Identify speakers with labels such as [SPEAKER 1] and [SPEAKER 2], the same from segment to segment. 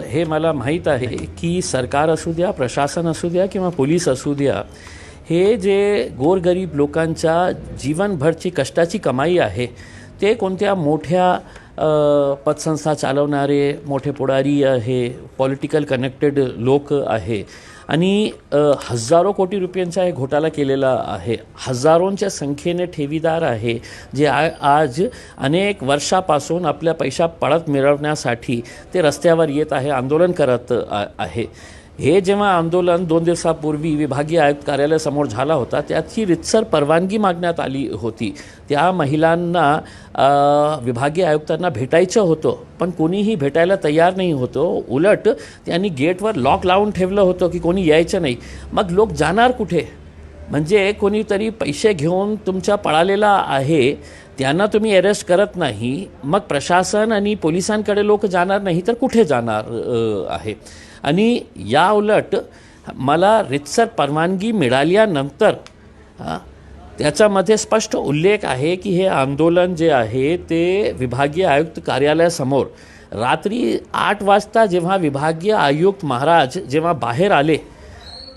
[SPEAKER 1] हे मला माहीत आहे की सरकार असू द्या, प्रशासन असू द्या किंवा पोलीस असू द्या, हे जे गोरगरीब लोकांच्या जीवनभरची कष्टाची कमाई आहे ते कोणत्या मोठ्या पतसंस्था चालवणारे मोठे पुढारी आहे, पॉलिटिकल कनेक्टेड लोक आहे आणि हजारो कोटी रुपयांचा हे घोटाळा केलेला आहे. हजारोंच्या संख्येने ठेवीदार आहे जे आज अनेक वर्षापासून आपल्या पैसा परत मिळवण्यासाठी ते रस्त्यावर येत आहे, आंदोलन करत आहे. हे जेव्हा आंदोलन 2 दिवसापूर्वी विभागीय आयुक्त कार्यालयासमोर झाला होता त्याची रितसर परवानगी मागण्यात आली होती. त्या महिलांना विभागीय आयुक्तांना भेटायचं होतं पण कोणीही भेटायला तयार नाही होतं. उलट त्यांनी गेटवर लॉक लावून ठेवलं होतं की कोणी यायचं नाही. मग लोक जाणार कुठे? म्हणजे कोणीतरी पैसे घेऊन तुमच्या पळालेला आहे त्यांना तुम्ही अरेस्ट करत नाही, मग प्रशासन आणि पोलिसांकडे लोक जाणार नाही तर कुठे जाणार आहे? आणि या उलट मला रितसर परवानगी मिळाल्यानंतर त्याच्यामध्ये स्पष्ट उल्लेख आहे की हे आंदोलन जे आहे ते विभागीय आयुक्त कार्यालयासमोर रात्री 8 वाजता जेव्हा विभागीय आयुक्त महाराज जेव्हा बाहेर आले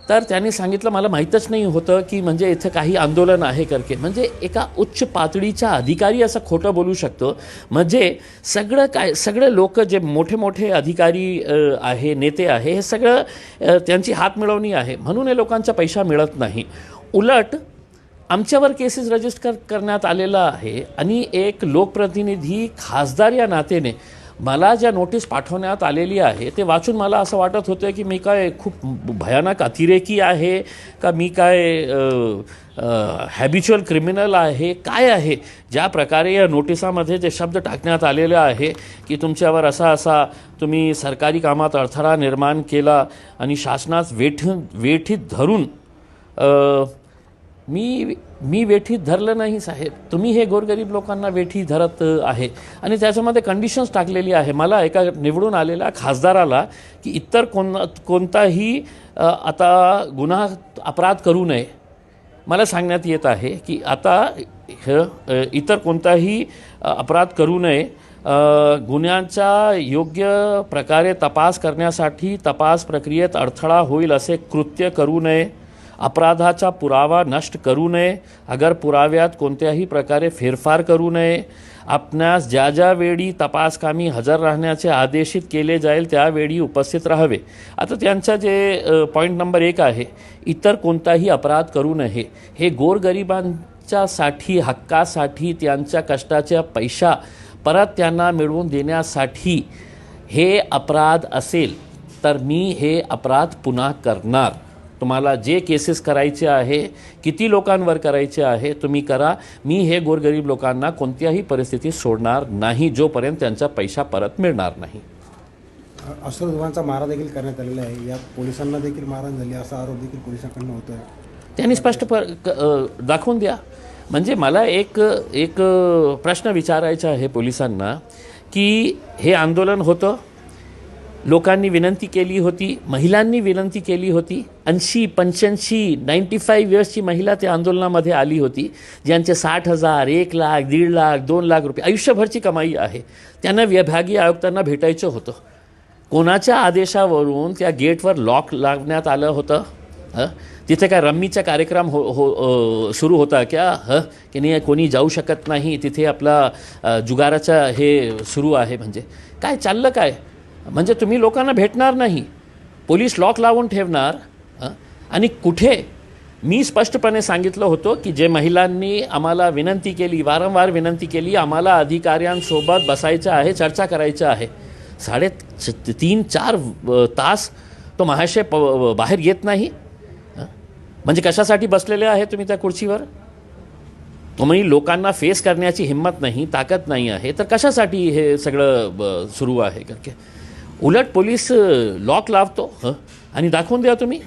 [SPEAKER 1] तर त्यांनी सांगितलं मला माहीतच नाही होतं की म्हणजे इथं काही आंदोलन आहे करके. म्हणजे एका उच्च पातळीचा अधिकारी असं खोटं बोलू शकतो? म्हणजे सगळे लोक जे मोठे मोठे अधिकारी आहे, नेते आहे, हे सगळं त्यांची हात मिळवणी आहे म्हणून हे लोकांचा पैसा मिळत नाही. उलट आमच्यावर केसेस रजिस्टर करण्यात आलेला आहे आणि एक लोकप्रतिनिधी खासदार या नात्याने मला ज्या नोटीस पाठवण्यात आलेली आहे ते वाचून मला असं वाटत होतं की मी काय खूप भयानक अतिरेकी आहे का, मी काय हॅबिच्युअल क्रिमिनल आहे, काय आहे? ज्या प्रकारे या नोटिसामध्ये जे शब्द टाकण्यात आलेले आहे की तुमच्यावर असा तुम्ही सरकारी कामात अडथळा निर्माण केला आणि शासनास वेठीत धरून मी वेठीत धरलं नाही साहेब, तुम्ही हे गोरगरीब लोकांना वेठी धरत आहे. आणि त्याच्यामध्ये कंडिशन्स टाकलेली आहे. मला एका निवडून आलेल्या खासदाराला की इतर कोणताही आता गुन्हा अपराध करू नये. मला सांगण्यात येत आहे की आता इतर कोणताही अपराध करू नये, गुन्ह्यांचा योग्य प्रकारे तपास करण्यासाठी तपास प्रक्रियेत अडथळा होईल असे कृत्य करू नये, अपराधाचा पुरावा नष्ट करू नये, अगर पुराव्यात कोणत्याही प्रकारे फेरफार करू नये, आपणास ज्या वेळी तपासकामी हजर राहण्याचे आदेशित केले जाईल त्यावेळी उपस्थित राहावे. आता त्यांचा जे पॉईंट नंबर 1 आहे, इतर कोणताही अपराध करू नये. हे गोरगरिबांच्यासाठी, हक्कासाठी, त्यांच्या कष्टाच्या पैसा परत त्यांना मिळवून देण्यासाठी हे अपराध असेल तर मी हे अपराध पुन्हा करणार. तुम्हाला जे केसेस करायचे आहे, किती लोकांवर करायचे आहे तुम्ही करा. मी हे गोरगरीब लोकांना कोणत्याही परिस्थितीत सोडणार नाही जोपर्यंत त्यांचा पैसा परत मिळणार नाही.
[SPEAKER 2] अश्रुधुरांचा मारा देखील करण्यात आलेला आहे. यात पोलिसांना देखील मारहाण झाली असा आरोप देखील पोलिसांकडून होतोय.
[SPEAKER 1] त्यांनी स्पष्ट दाखवून द्या. म्हणजे मला एक प्रश्न विचारायचा आहे पोलिसांना की हे आंदोलन होतं, लोकांनी विनंती केली होती, महिलांनी विनंती केली होती, 80, 85, 95 इयर्सची महिला त्या आंदोलनामध्ये आली होती ज्यांचे 60,000, 1 लाख, 1.5 लाख, 2 लाख रुपये आयुष्यभरची कमाई आहे. त्यांना विभागीय आयुक्तांना भेटायचं होतं. कोणाच्या आदेशावरून त्या गेटवर लॉक लावण्यात आलं होतं? तिथे काय रम्मीचा कार्यक्रम सुरू होता क्या? की नाही कोणी जाऊ शकत नाही तिथे, आपला जुगाराचा हे सुरू आहे? म्हणजे काय चाललं काय? म्हणजे तुम्ही लोकांना भेटणार नाही, पोलीस लॉक लावून ठेवणार. आणि कुठे? मी स्पष्टपणे सांगितलं होतं की जे महिलांनी आम्हाला विनंती केली, वारंवार विनंती केली, आम्हाला अधिकाऱ्यांसोबत बसायचं आहे, चर्चा करायचं आहे, 3-4 तास तो महाशय बाहेर येत नाही. म्हणजे कशासाठी बसलेले आहे तुम्ही त्या खुर्चीवर? तुम्ही लोकांना फेस करण्याची हिंमत नाही, ताकद नाही आहे तर कशासाठी हे सगळं सुरू आहे? कारण उलट पोलीस लॉक लावतो आणि दाखवून द्या तुम्ही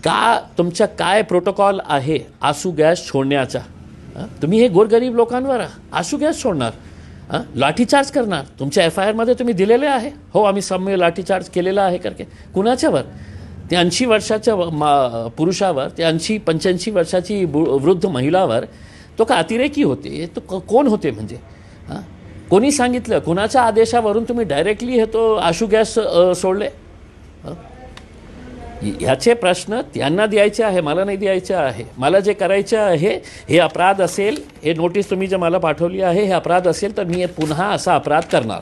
[SPEAKER 1] का तुमचा काय प्रोटोकॉल आहे आसू गॅस छोडण्याचा. तुम्ही हे गोरगरीब लोकांवर आसू गॅस सोडणार, लाठीचार्ज करणार. तुमच्या FIRमध्ये तुम्ही दिलेले आहे, हो आम्ही सौम्य लाठीचार्ज केलेला आहे करके. कुणाच्यावर? ते 80 वर्षाच्या पुरुषावर, ते 80-85 वर्षाची वृद्ध महिलावर. तो का अतिरेकी होते? तो कोण होते? म्हणजे कोणी सांगितलं? कोणाच्या आदेशावरून तुम्ही डायरेक्टली हे तो आशू गॅस सोडले? ह्याचे प्रश्न त्यांना द्यायचे आहे, मला नाही द्यायचे आहे. मला जे करायचे आहे हे अपराध असेल, हे नोटीस तुम्ही जे मला पाठवली आहे हे अपराध असेल तर मी पुन्हा असा अपराध करणार.